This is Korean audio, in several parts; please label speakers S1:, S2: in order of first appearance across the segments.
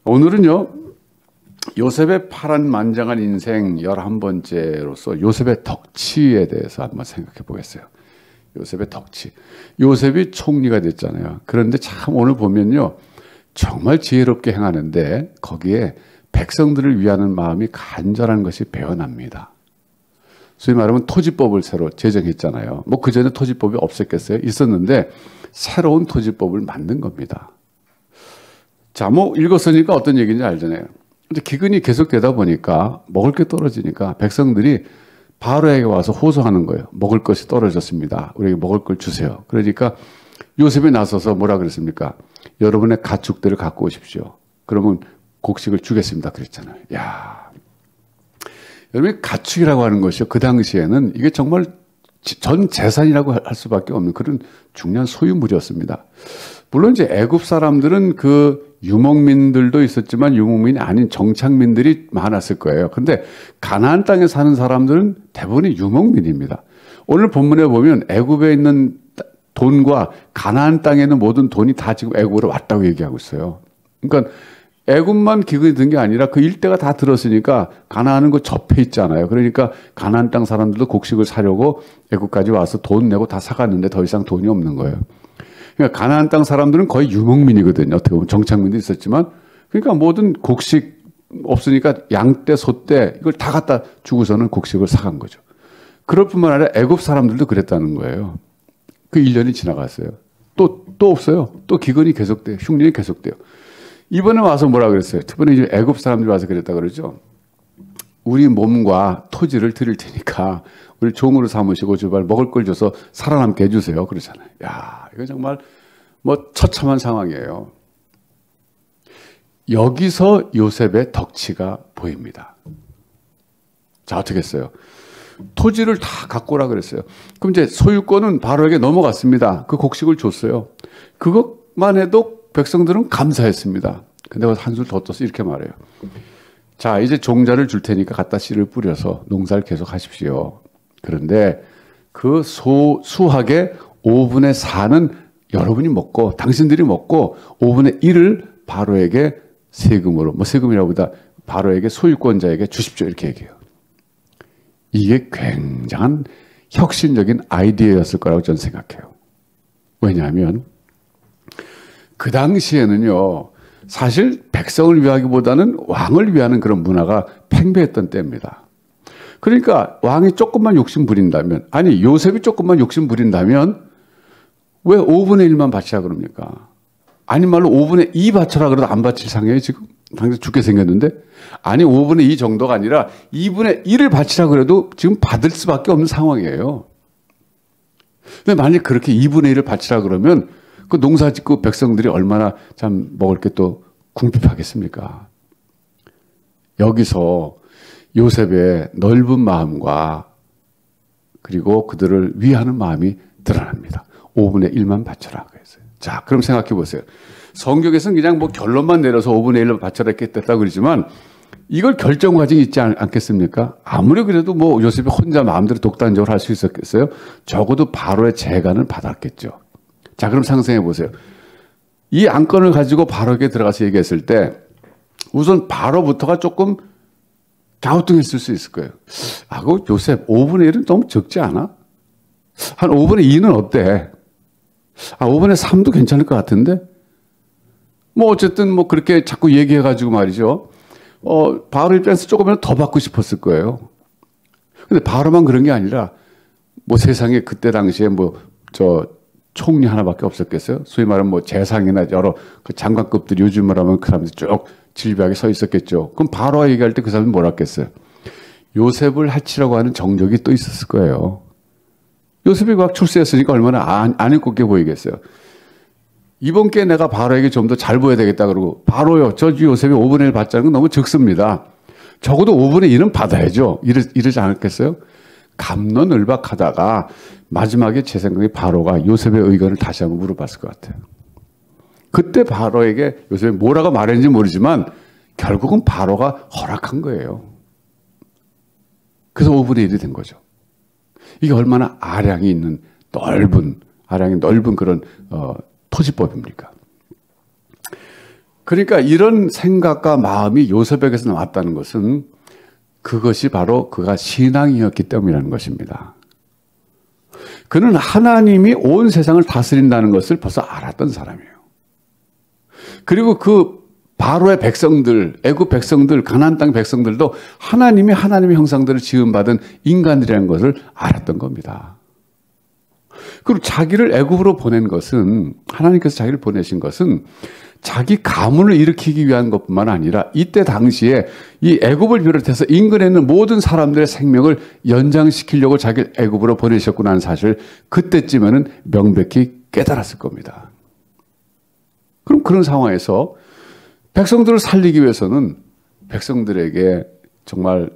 S1: 오늘은요, 요셉의 파란만장한 인생 11번째로서 요셉의 덕치에 대해서 한번 생각해 보겠어요. 요셉의 덕치. 요셉이 총리가 됐잖아요. 그런데 참 오늘 보면요, 정말 지혜롭게 행하는데 거기에 백성들을 위하는 마음이 간절한 것이 배어납니다. 소위 말하면 토지법을 새로 제정했잖아요. 뭐 그전에 토지법이 없었겠어요? 있었는데 새로운 토지법을 만든 겁니다. 자, 뭐 읽었으니까 어떤 얘기인지 알잖아요. 근데 기근이 계속되다 보니까 먹을 게 떨어지니까 백성들이 바로에게 와서 호소하는 거예요. 먹을 것이 떨어졌습니다. 우리에게 먹을 걸 주세요. 그러니까 요셉이 나서서 뭐라 그랬습니까? 여러분의 가축들을 갖고 오십시오. 그러면 곡식을 주겠습니다. 그랬잖아요. 야, 여러분 가축이라고 하는 것이요, 그 당시에는 이게 정말 전 재산이라고 할 수밖에 없는 그런 중요한 소유물이었습니다. 물론 이제 애굽 사람들은 그 유목민들도 있었지만 유목민이 아닌 정착민들이 많았을 거예요. 근데 가나안 땅에 사는 사람들은 대부분이 유목민입니다. 오늘 본문에 보면 애굽에 있는 돈과 가나안 땅에 있는 모든 돈이 다 지금 애굽으로 왔다고 얘기하고 있어요. 그러니까 애굽만 기근이 든 게 아니라 그 일대가 다 들었으니까 가나안은 그 접해 있잖아요. 그러니까 가나안 땅 사람들도 곡식을 사려고 애굽까지 와서 돈 내고 다 사갔는데 더 이상 돈이 없는 거예요. 그러니까 가나안 땅 사람들은 거의 유목민이거든요. 어떻게 보면 정착민도 있었지만, 그러니까 모든 곡식 없으니까 양떼, 소떼 이걸 다 갖다 주고서는 곡식을 사간 거죠. 그럴 뿐만 아니라 애굽 사람들도 그랬다는 거예요. 그 1년이 지나갔어요. 또 없어요. 또 기근이 계속돼요. 흉년이 계속돼요. 이번에 와서 뭐라 그랬어요? 이번에 이제 애굽 사람들이 와서 그랬다 그러죠. 우리 몸과 토지를 드릴 테니까 우리 종으로 삼으시고 제발 먹을 걸 줘서 살아남게 해주세요. 그러잖아요. 야, 이거 정말 뭐 처참한 상황이에요. 여기서 요셉의 덕치가 보입니다. 자, 어떻게 했어요? 토지를 다 갖고 오라 그랬어요. 그럼 이제 소유권은 바로에게 넘어갔습니다. 그 곡식을 줬어요. 그것만 해도 백성들은 감사했습니다. 근데 한술 더 떠서 이렇게 말해요. 자, 이제 종자를 줄 테니까 갖다 씨를 뿌려서 농사를 계속 하십시오. 그런데 그 수확의 5분의 4는 여러분이 먹고 당신들이 먹고 5분의 1을 바로에게 세금으로, 뭐 세금이라보다 바로에게 소유권자에게 주십시오. 이렇게 얘기해요. 이게 굉장한 혁신적인 아이디어였을 거라고 저는 생각해요. 왜냐하면 그 당시에는요, 사실 백성을 위하기보다는 왕을 위하는 그런 문화가 팽배했던 때입니다. 그러니까 왕이 조금만 욕심 부린다면, 아니 요셉이 조금만 욕심 부린다면 왜 5분의 1만 바치라 그럽니까? 아니 말로 5분의 2 바쳐라 그래도 안 바칠 상황이에요 지금? 당장 죽게 생겼는데? 아니 5분의 2 정도가 아니라 2분의 1을 바치라 그래도 지금 받을 수밖에 없는 상황이에요. 근데 만약 그렇게 2분의 1을 바치라 그러면 그 농사 짓고 백성들이 얼마나 참 먹을 게 또 궁핍하겠습니까? 여기서 요셉의 넓은 마음과 그리고 그들을 위하는 마음이 드러납니다. 5분의 1만 바쳐라 그랬어요. 자, 그럼 생각해 보세요. 성경에서는 그냥 뭐 결론만 내려서 5분의 1을 바쳐라 했다고 그러지만 이걸 결정 과정이 있지 않겠습니까? 아무리 그래도 뭐 요셉이 혼자 마음대로 독단적으로 할 수 있었겠어요? 적어도 바로의 재간을 받았겠죠. 자, 그럼 상상해 보세요. 이 안건을 가지고 바로에게 들어가서 얘기했을 때 우선 바로부터가 조금 갸우뚱했을 수 있을 거예요. 아, 그 요셉 5분의 1은 너무 적지 않아? 한 5분의 2는 어때? 아, 5분의 3도 괜찮을 것 같은데? 뭐 어쨌든 뭐 그렇게 자꾸 얘기해가지고 말이죠. 바로 입장에서 조금이라도 더 받고 싶었을 거예요. 근데 바로만 그런 게 아니라 뭐 세상에 그때 당시에 총리 하나밖에 없었겠어요? 소위 말하면 뭐 재상이나 여러 그 장관급들이 요즘으로 하면 그 사람들이 쭉 질비하게 서 있었겠죠. 그럼 바로와 얘기할 때 그 사람이 뭐라 했겠어요? 요셉을 해치라고 하는 정적이 또 있었을 거예요. 요셉이 막 출세했으니까 얼마나 안 입고게 보이겠어요. 이번 기회에 내가 바로에게 좀 더 잘 보여야 되겠다 그러고 바로요. 저 요셉이 5분의 1 받자는 건 너무 적습니다. 적어도 5분의 1은 받아야죠. 이러지 않았겠어요? 갑론을박하다가 마지막에 제 생각에 바로가 요셉의 의견을 다시 한번 물어봤을 것 같아요. 그때 바로에게 요셉이 뭐라고 말했는지 모르지만 결국은 바로가 허락한 거예요. 그래서 5분의 1이 된 거죠. 이게 얼마나 아량이 넓은 그런 토지법입니까? 그러니까 이런 생각과 마음이 요셉에게서 나왔다는 것은 그것이 바로 그가 신앙이었기 때문이라는 것입니다. 그는 하나님이 온 세상을 다스린다는 것을 벌써 알았던 사람이에요. 그리고 그 바로의 백성들, 애굽 백성들, 가나안 땅 백성들도 하나님이 하나님의 형상대로 지음받은 인간들이라는 것을 알았던 겁니다. 그리고 자기를 애굽으로 보낸 것은, 하나님께서 자기를 보내신 것은 자기 가문을 일으키기 위한 것뿐만 아니라 이때 당시에 이 애굽을 비롯해서 인근에 있는 모든 사람들의 생명을 연장시키려고 자기를 애굽으로 보내셨구나 하는 사실, 그때쯤에는 명백히 깨달았을 겁니다. 그럼 그런 상황에서 백성들을 살리기 위해서는 백성들에게 정말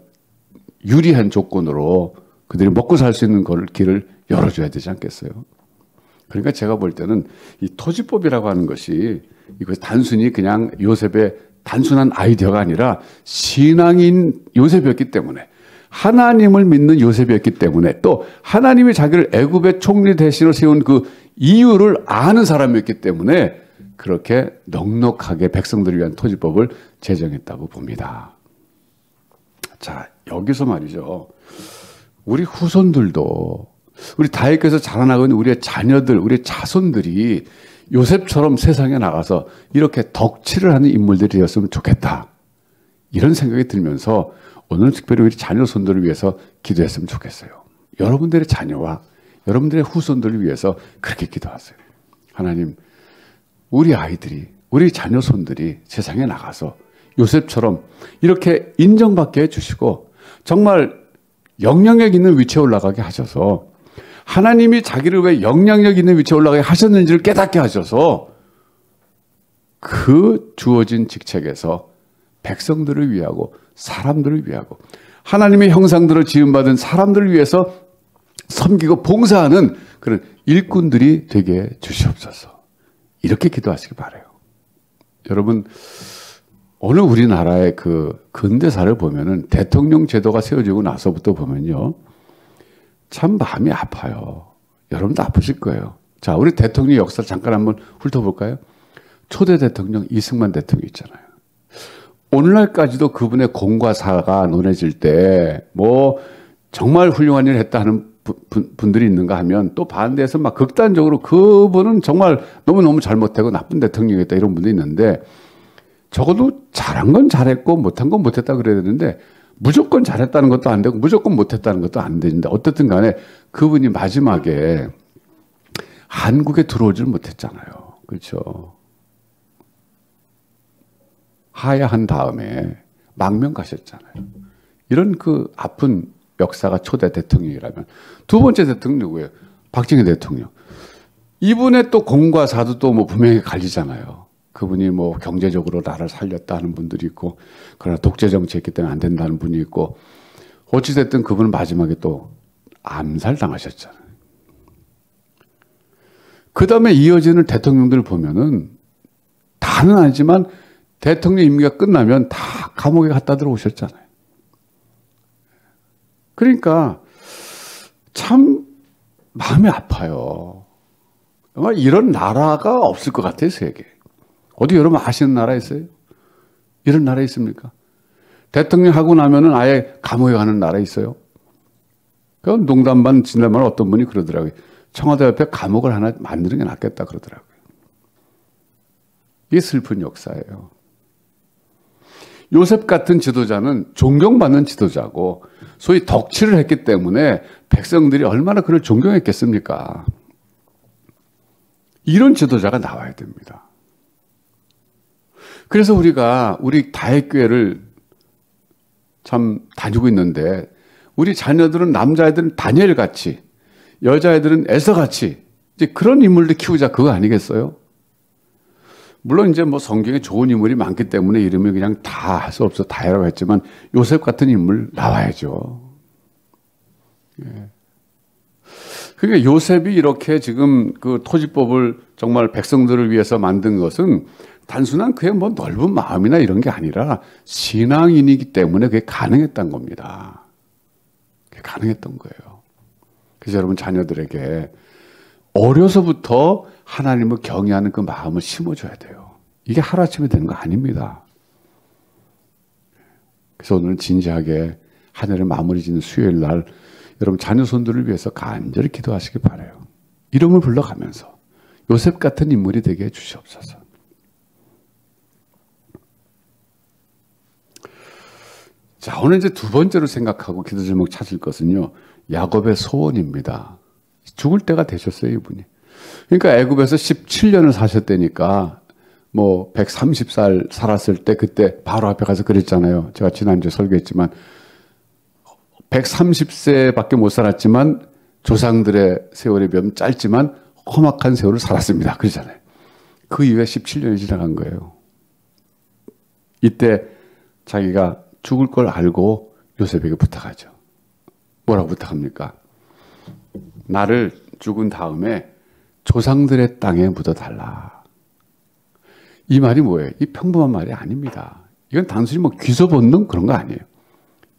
S1: 유리한 조건으로 그들이 먹고 살 수 있는 길을 열어줘야 되지 않겠어요? 그러니까 제가 볼 때는 이 토지법이라고 하는 것이 이것이 단순히 그냥 요셉의 단순한 아이디어가 아니라 신앙인 요셉이었기 때문에, 하나님을 믿는 요셉이었기 때문에, 또 하나님이 자기를 애굽의 총리 대신으로 세운 그 이유를 아는 사람이었기 때문에 그렇게 넉넉하게 백성들을 위한 토지법을 제정했다고 봅니다. 자, 여기서 말이죠. 우리 후손들도, 우리 다윗께서 자라나고 있는 우리의 자녀들, 우리의 자손들이 요셉처럼 세상에 나가서 이렇게 덕치를 하는 인물들이 되었으면 좋겠다. 이런 생각이 들면서 오늘 특별히 우리 자녀손들을 위해서 기도했으면 좋겠어요. 여러분들의 자녀와 여러분들의 후손들을 위해서 그렇게 기도하세요. 하나님, 우리 아이들이, 우리 자녀손들이 세상에 나가서 요셉처럼 이렇게 인정받게 해주시고 정말 영향력 있는 위치에 올라가게 하셔서, 하나님이 자기를 왜 영향력 있는 위치에 올라가게 하셨는지를 깨닫게 하셔서 그 주어진 직책에서 백성들을 위하고 사람들을 위하고 하나님의 형상대로 지음받은 사람들을 위해서 섬기고 봉사하는 그런 일꾼들이 되게 주시옵소서. 이렇게 기도하시기 바라요. 여러분, 오늘 우리나라의 그 근대사를 보면은 대통령 제도가 세워지고 나서부터 보면요, 참 마음이 아파요. 여러분도 아프실 거예요. 자, 우리 대통령 역사를 잠깐 한번 훑어볼까요? 초대 대통령 이승만 대통령 있잖아요. 오늘날까지도 그분의 공과 사가 논해질 때 뭐 정말 훌륭한 일을 했다 하는 분들이 있는가 하면, 또 반대해서 막 극단적으로 그분은 정말 너무너무 잘못하고 나쁜 대통령이었다 이런 분도 있는데, 적어도 잘한 건 잘했고 못한 건 못했다 그래야 되는데, 무조건 잘했다는 것도 안 되고 무조건 못했다는 것도 안 되는데, 어쨌든 간에 그분이 마지막에 한국에 들어오질 못했잖아요. 그렇죠? 하야한 다음에 망명 가셨잖아요. 이런 그 아픈 역사가 초대 대통령이라면, 두 번째 대통령 누구예요? 박정희 대통령. 이분의 또 공과 사도 또 뭐 분명히 갈리잖아요. 그분이 뭐 경제적으로 나라를 살렸다 하는 분들이 있고, 그러나 독재 정치했기 때문에 안 된다는 분이 있고, 어찌됐든 그분은 마지막에 또 암살 당하셨잖아요. 그 다음에 이어지는 대통령들 보면은 다는 아니지만 대통령 임기가 끝나면 다 감옥에 갖다 들어오셨잖아요. 그러니까 참 마음이 아파요. 정말 이런 나라가 없을 것 같아요, 세계에. 어디 여러분 아시는 나라 있어요? 이런 나라 있습니까? 대통령 하고 나면은 아예 감옥에 가는 나라 있어요? 그 농담 반 진담 반 어떤 분이 그러더라고요. 청와대 옆에 감옥을 하나 만드는 게 낫겠다 그러더라고요. 이게 슬픈 역사예요. 요셉 같은 지도자는 존경받는 지도자고, 소위 덕치를 했기 때문에 백성들이 얼마나 그를 존경했겠습니까? 이런 지도자가 나와야 됩니다. 그래서 우리 다윗교회를 참 다니고 있는데, 우리 자녀들은, 남자애들은 다니엘 같이, 여자애들은 에서 같이 이제 그런 인물들 키우자, 그거 아니겠어요? 물론 이제 뭐 성경에 좋은 인물이 많기 때문에 이름을 그냥 다 할 수 없어 다이라고 했지만, 요셉 같은 인물 나와야죠. 예. 그러니까 요셉이 이렇게 지금 그 토지법을 정말 백성들을 위해서 만든 것은 단순한 그의 뭐 넓은 마음이나 이런 게 아니라 신앙인이기 때문에 그게 가능했던 겁니다. 그게 가능했던 거예요. 그래서 여러분 자녀들에게 어려서부터 하나님을 경외하는 그 마음을 심어줘야 돼요. 이게 하루아침에 되는 거 아닙니다. 그래서 오늘은 진지하게 한 해를 마무리 짓는 수요일 날 여러분 자녀손들을 위해서 간절히 기도하시기 바라요. 이름을 불러가면서 요셉 같은 인물이 되게 해주시옵소서. 자, 오늘 이제 두 번째로 생각하고 기도 제목 찾을 것은요, 야곱의 소원입니다. 죽을 때가 되셨어요, 이분이. 그러니까 애굽에서 17년을 사셨다니까 뭐 130살 살았을 때 그때 바로 앞에 가서 그랬잖아요. 제가 지난주에 설교했지만 130세밖에 못 살았지만 조상들의 세월에 비하면 짧지만 험악한 세월을 살았습니다. 그러잖아요. 그 이후에 17년이 지나간 거예요. 이때 자기가 죽을 걸 알고 요셉에게 부탁하죠. 뭐라고 부탁합니까? 나를 죽은 다음에 조상들의 땅에 묻어달라. 이 말이 뭐예요? 이 평범한 말이 아닙니다. 이건 단순히 뭐 귀소 본능 그런 거 아니에요.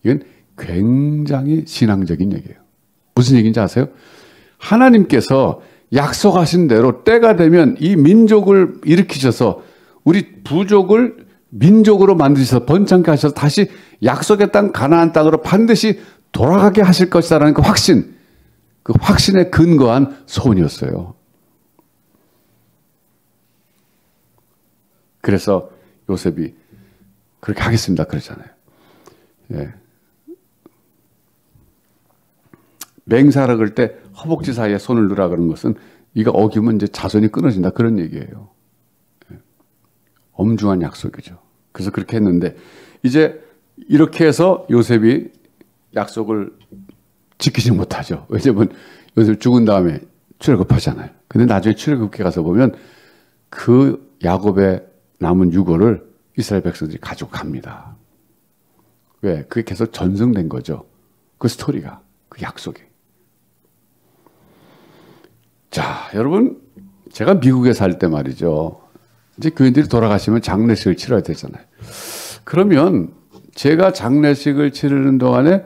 S1: 이건 굉장히 신앙적인 얘기예요. 무슨 얘기인지 아세요? 하나님께서 약속하신 대로 때가 되면 이 민족을 일으키셔서 우리 부족을 민족으로 만드셔서 번창케 하셔서 다시 약속의 땅 가나안 땅으로 반드시 돌아가게 하실 것이라는 그 확신, 그 확신에 근거한 소원이었어요. 그래서 요셉이 그렇게 하겠습니다 그러잖아요. 예. 맹세하라 그럴 때 허벅지 사이에 손을 넣으라 그런 것은 이거 어기면 이제 자손이 끊어진다 그런 얘기예요. 예. 엄중한 약속이죠. 그래서 그렇게 했는데 이제 이렇게 해서 요셉이 약속을 지키지 못하죠. 왜냐면 요셉 죽은 다음에 출애굽하잖아요. 근데 나중에 출애굽기에 가서 보면 그 야곱의 남은 유고를 이스라엘 백성들이 가지고 갑니다. 왜? 그게 계속 전승된 거죠. 그 스토리가, 그 약속이. 자, 여러분, 제가 미국에 살 때 말이죠. 이제 교인들이 돌아가시면 장례식을 치러야 되잖아요. 그러면 제가 장례식을 치르는 동안에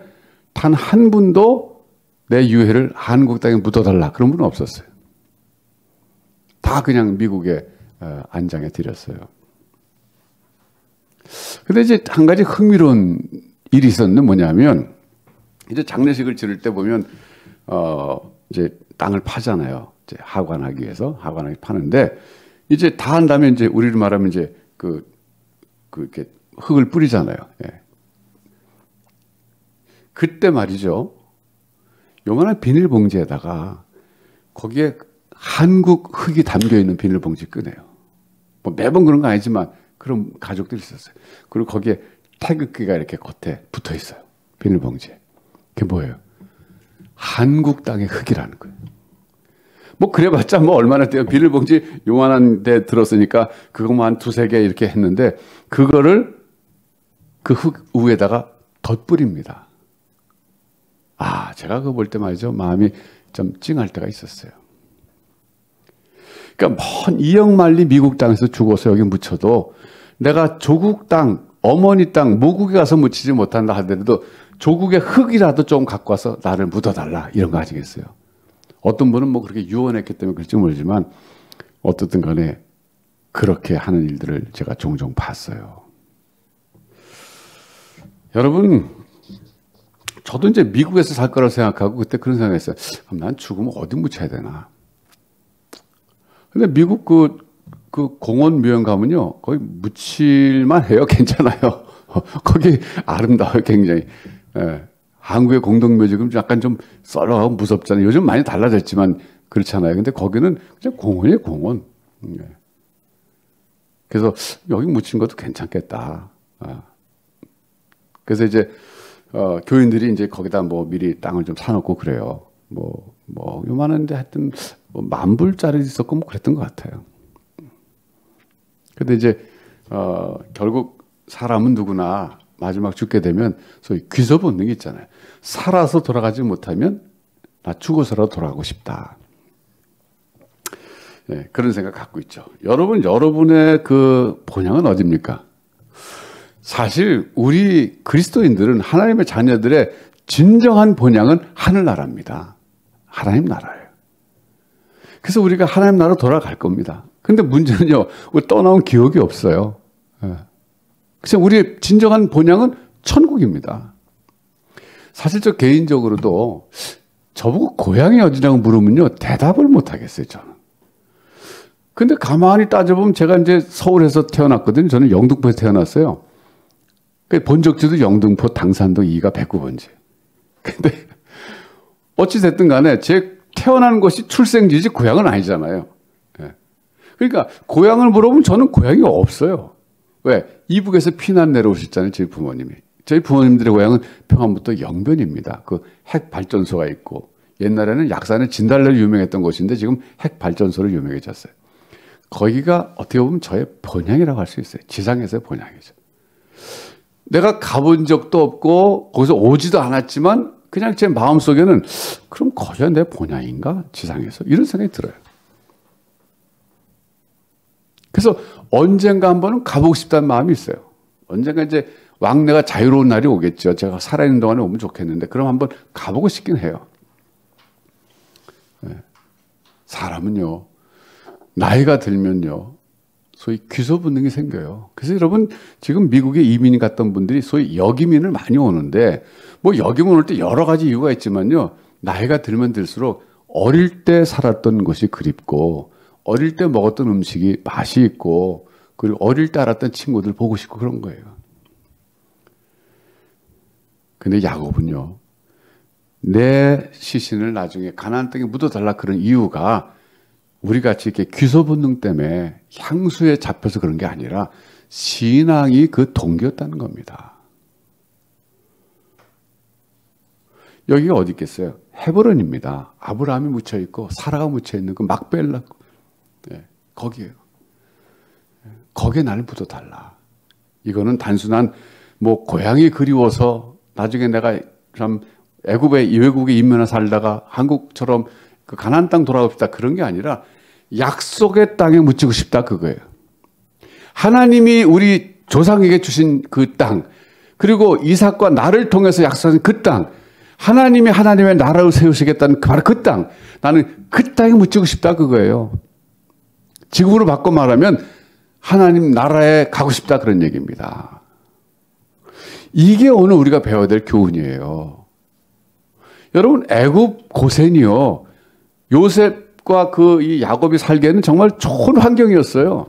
S1: 단 한 분도 내 유해를 한국 땅에 묻어달라 그런 분은 없었어요. 다 그냥 미국에 안장해 드렸어요. 근데 이제 한 가지 흥미로운 일이 있었는데 뭐냐면 이제 장례식을 치를 때 보면 이제 땅을 파잖아요. 이제 하관하기 위해서 하관하기 파는데 이제 다 한 다음에 이제 우리로 말하면 이제 이렇게 흙을 뿌리잖아요. 예. 그때 말이죠. 요만한 비닐봉지에다가 거기에 한국 흙이 담겨 있는 비닐봉지 꺼내요. 뭐 매번 그런 거 아니지만 그런 가족들이 있었어요. 그리고 거기에 태극기가 이렇게 겉에 붙어 있어요. 비닐봉지에. 그게 뭐예요? 한국 땅의 흙이라는 거예요. 뭐 그래봤자 뭐 얼마나 돼요. 비닐봉지 요만한 데 들었으니까 그거 뭐 한 두세 개 이렇게 했는데 그거를 그 흙 위에다가 덧뿌립니다. 아, 제가 그거 볼 때 말이죠. 마음이 좀 찡할 때가 있었어요. 그러니까 먼 이역만리 미국 땅에서 죽어서 여기 묻혀도 내가 조국 땅, 어머니 땅, 모국에 가서 묻히지 못한다 하더라도 조국의 흙이라도 좀 갖고 와서 나를 묻어달라. 이런 거 아시겠어요? 어떤 분은 뭐 그렇게 유언했기 때문에 그럴지 모르지만 어떻든 간에 그렇게 하는 일들을 제가 종종 봤어요. 여러분, 저도 이제 미국에서 살 거라고 생각하고 그때 그런 생각했어요. 그럼 난 죽으면 어디 묻혀야 되나? 근데 미국 그 공원 묘연 가면요. 거기 묻힐만 해요. 괜찮아요. 거기 아름다워요. 굉장히. 예. 한국의 공동묘지금 약간 좀 썰어가고 무섭잖아요. 요즘 많이 달라졌지만 그렇잖아요. 근데 거기는 그냥 공원이에요. 공원. 예. 그래서 여기 묻힌 것도 괜찮겠다. 그래서 이제 교인들이 이제 거기다 뭐 미리 땅을 좀 사놓고 그래요. 뭐 요만한데 하여튼 뭐 10,000불짜리 있었고 뭐 그랬던 것 같아요. 근데 이제 결국 사람은 누구나 마지막 죽게 되면 소위 귀소 본능이 있잖아요. 살아서 돌아가지 못하면 나 죽어서라도 돌아가고 싶다. 네, 그런 생각 갖고 있죠. 여러분의 그 본향은 어디입니까? 사실 우리 그리스도인들은 하나님의 자녀들의 진정한 본향은 하늘나라입니다. 하나님 나라예요. 그래서 우리가 하나님 나라로 돌아갈 겁니다. 근데 문제는요, 우리 떠나온 기억이 없어요. 예. 그래서 우리의 진정한 본향은 천국입니다. 사실 저 개인적으로도 저보고 고향이 어디냐고 물으면요, 대답을 못 하겠어요, 저는. 근데 가만히 따져보면 제가 이제 서울에서 태어났거든요. 저는 영등포에서 태어났어요. 본적지도 영등포 당산동 2가 109번지. 근데 어찌됐든 간에 제 태어난 곳이 출생지지 고향은 아니잖아요. 예. 그러니까 고향을 물어보면 저는 고향이 없어요. 왜? 이북에서 피난 내려오셨잖아요, 저희 부모님이. 저희 부모님들의 고향은 평안부터 영변입니다. 그 핵 발전소가 있고, 옛날에는 약산의 진달래로 유명했던 곳인데 지금 핵 발전소로 유명해졌어요. 거기가 어떻게 보면 저의 본향이라고 할 수 있어요. 지상에서의 본향이죠. 내가 가본 적도 없고 거기서 오지도 않았지만 그냥 제 마음속에는 그럼 거기가 내 본향인가? 지상에서. 이런 생각이 들어요. 그래서 언젠가 한번은 가보고 싶다는 마음이 있어요. 언젠가 이제 왕래가 자유로운 날이 오겠죠. 제가 살아있는 동안에 오면 좋겠는데 그럼 한번 가보고 싶긴 해요. 네. 사람은요, 나이가 들면요, 소위 귀소 본능이 생겨요. 그래서 여러분, 지금 미국에 이민 갔던 분들이 소위 역이민을 많이 오는데, 뭐 역이민 올 때 여러 가지 이유가 있지만요, 나이가 들면 들수록 어릴 때 살았던 것이 그립고, 어릴 때 먹었던 음식이 맛이 있고, 그리고 어릴 때 알았던 친구들 보고 싶고 그런 거예요. 근데 야곱은요, 내 시신을 나중에 가나안 땅에 묻어달라 그런 이유가 우리 같이 이렇게 귀소 본능 때문에 향수에 잡혀서 그런 게 아니라 신앙이 그 동기였다는 겁니다. 여기가 어디 있겠어요? 헤브론입니다. 아브라함이 묻혀 있고 사라가 묻혀 있는 그 막벨라, 네, 거기에요. 거기에 나를 묻어달라. 이거는 단순한 뭐 고향이 그리워서 나중에 내가 참 외국에 임면에 살다가 한국처럼 그 가나안 땅 돌아가고 싶다 그런 게 아니라 약속의 땅에 묻히고 싶다 그거예요. 하나님이 우리 조상에게 주신 그 땅, 그리고 이삭과 나를 통해서 약속한 그 땅, 하나님이 하나님의 나라를 세우시겠다는 바로 그 땅, 나는 그 땅에 묻히고 싶다 그거예요. 지금으로 바꿔 말하면 하나님 나라에 가고 싶다 그런 얘기입니다. 이게 오늘 우리가 배워야 될 교훈이에요. 여러분, 애굽 고센이요, 요셉과 이 야곱이 살기에는 정말 좋은 환경이었어요.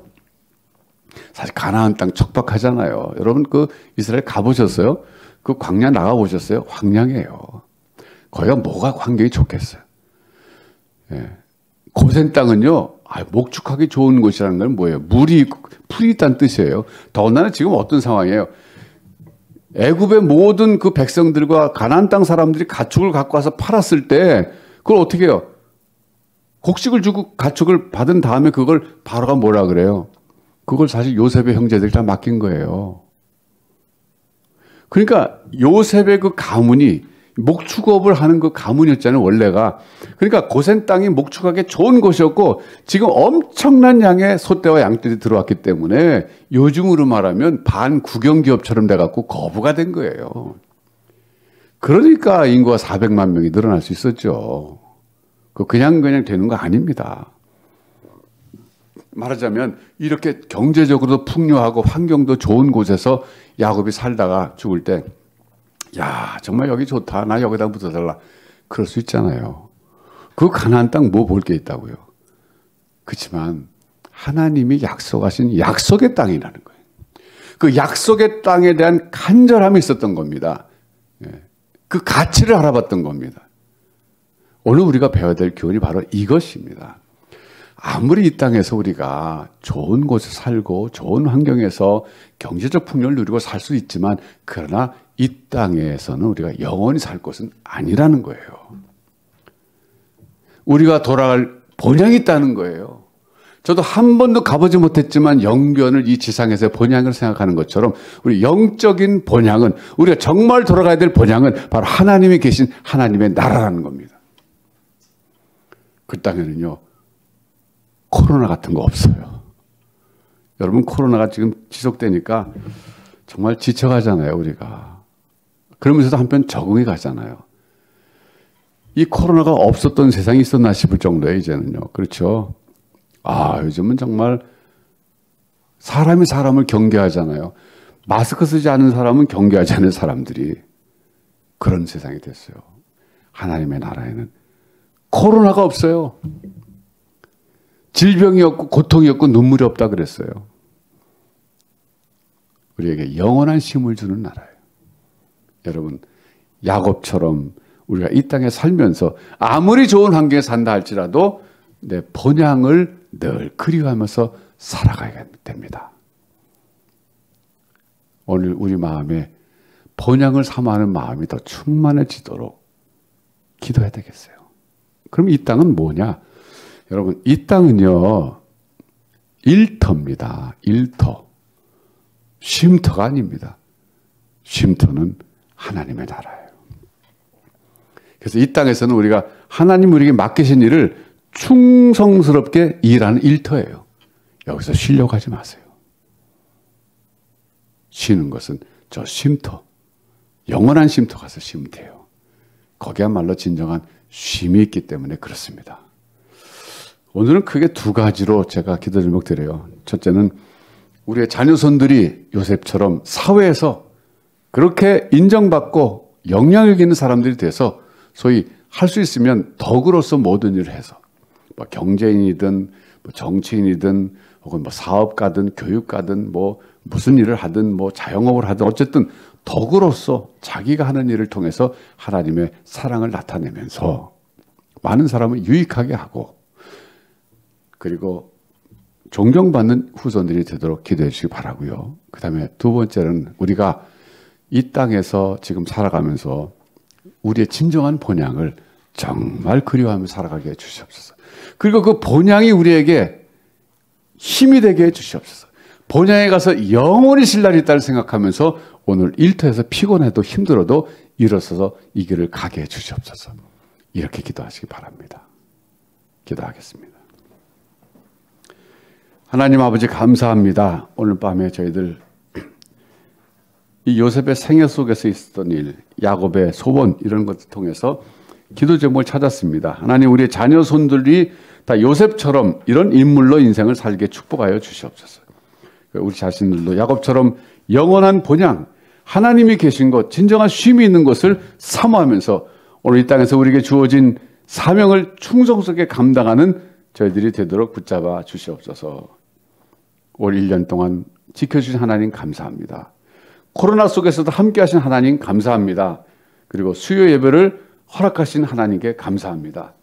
S1: 사실 가나안 땅 척박하잖아요. 여러분 그 이스라엘 가보셨어요? 그 광야 나가보셨어요? 황량해요. 거기가 뭐가 환경이 좋겠어요. 예. 고센 땅은요, 목축하기 좋은 곳이라는 건 뭐예요? 풀이 있다는 뜻이에요. 더군다나 지금 어떤 상황이에요? 애굽의 모든 그 백성들과 가나안 땅 사람들이 가축을 갖고 와서 팔았을 때 그걸 어떻게 해요? 곡식을 주고 가축을 받은 다음에 그걸 바로가 뭐라 그래요? 그걸 사실 요셉의 형제들이 다 맡긴 거예요. 그러니까 요셉의 그 가문이 목축업을 하는 그 가문이었잖아요, 원래가. 그러니까 고센 땅이 목축하기 좋은 곳이었고 지금 엄청난 양의 소떼와 양떼들이 들어왔기 때문에 요즘으로 말하면 반국영기업처럼 돼갖고 거부가 된 거예요. 그러니까 인구가 400만 명이 늘어날 수 있었죠. 그냥 되는 거 아닙니다. 말하자면 이렇게 경제적으로도 풍요하고 환경도 좋은 곳에서 야곱이 살다가 죽을 때, 야, 정말 여기 좋다. 나 여기다 묻어달라. 그럴 수 있잖아요. 그 가나안 땅 뭐 볼 게 있다고요. 그렇지만 하나님이 약속하신 약속의 땅이라는 거예요. 그 약속의 땅에 대한 간절함이 있었던 겁니다. 그 가치를 알아봤던 겁니다. 오늘 우리가 배워야 될 교훈이 바로 이것입니다. 아무리 이 땅에서 우리가 좋은 곳에 살고 좋은 환경에서 경제적 풍요를 누리고 살 수 있지만 그러나 이 땅에서는 우리가 영원히 살 곳은 아니라는 거예요. 우리가 돌아갈 본향이 있다는 거예요. 저도 한 번도 가보지 못했지만 영변을 이 지상에서의 본향을 생각하는 것처럼 우리 영적인 본향은, 우리가 정말 돌아가야 될 본향은 바로 하나님이 계신 하나님의 나라라는 겁니다. 그 땅에는요, 코로나 같은 거 없어요. 여러분, 코로나가 지금 지속되니까 정말 지쳐가잖아요, 우리가. 그러면서도 한편 적응이 가잖아요. 이 코로나가 없었던 세상이 있었나 싶을 정도예요, 이제는요. 그렇죠? 요즘은 정말 사람이 사람을 경계하잖아요. 마스크 쓰지 않은 사람은 경계하지 않는 사람들이 그런 세상이 됐어요. 하나님의 나라에는 코로나가 없어요. 질병이 없고 고통이 없고 눈물이 없다 그랬어요. 우리에게 영원한 쉼을 주는 나라예요. 여러분, 야곱처럼 우리가 이 땅에 살면서 아무리 좋은 환경에 산다 할지라도 내 본향을 늘 그리워하면서 살아가야 됩니다. 오늘 우리 마음에 본향을 삼아하는 마음이 더 충만해지도록 기도해야 되겠어요. 그럼 이 땅은 뭐냐? 여러분, 이 땅은요, 일터입니다. 일터. 쉼터가 아닙니다. 쉼터는 하나님의 나라예요. 그래서 이 땅에서는 우리가 하나님 우리에게 맡기신 일을 충성스럽게 일하는 일터예요. 여기서 쉬려고 하지 마세요. 쉬는 것은 저 쉼터, 영원한 쉼터 가서 쉬면 돼요. 거기야말로 진정한 쉼이 있기 때문에 그렇습니다. 오늘은 크게 두 가지로 제가 기도 제목 드려요. 첫째는 우리의 자녀손들이 요셉처럼 사회에서 그렇게 인정받고 영향력 있는 사람들이 돼서 소위 할 수 있으면 덕으로서 모든 일을 해서 뭐 경제인이든 뭐 정치인이든 혹은 뭐 사업가든 교육가든 뭐 무슨 일을 하든 뭐 자영업을 하든 어쨌든 덕으로서 자기가 하는 일을 통해서 하나님의 사랑을 나타내면서 많은 사람을 유익하게 하고 그리고 존경받는 후손들이 되도록 기도해 주시기 바라고요. 그 다음에 두 번째는 우리가 이 땅에서 지금 살아가면서 우리의 진정한 본향을 정말 그리워하며 살아가게 해 주시옵소서. 그리고 그 본향이 우리에게 힘이 되게 해 주시옵소서. 본향에 가서 영원히 쉴 날이 있다를 생각하면서 오늘 일터에서 피곤해도 힘들어도 일어서서 이 길을 가게 해 주시옵소서. 이렇게 기도하시기 바랍니다. 기도하겠습니다. 하나님 아버지 감사합니다. 오늘 밤에 저희들 이 요셉의 생애 속에서 있었던 일, 야곱의 소원 이런 것을 통해서 기도 제목을 찾았습니다. 하나님 우리의 자녀 손들이 다 요셉처럼 이런 인물로 인생을 살게 축복하여 주시옵소서. 우리 자신들도 야곱처럼 영원한 본향, 하나님이 계신 것, 진정한 쉼이 있는 것을 사모하면서 오늘 이 땅에서 우리에게 주어진 사명을 충성스럽게 감당하는 저희들이 되도록 붙잡아 주시옵소서. 올 1년 동안 지켜주신 하나님 감사합니다. 코로나 속에서도 함께 하신 하나님 감사합니다. 그리고 수요 예배를 허락하신 하나님께 감사합니다.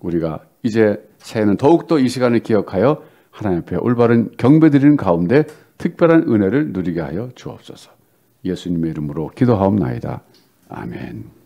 S1: 우리가 이제 새해는 더욱더 이 시간을 기억하여 하나님 앞에 올바른 경배드리는 가운데 특별한 은혜를 누리게 하여 주옵소서. 예수님의 이름으로 기도하옵나이다. 아멘.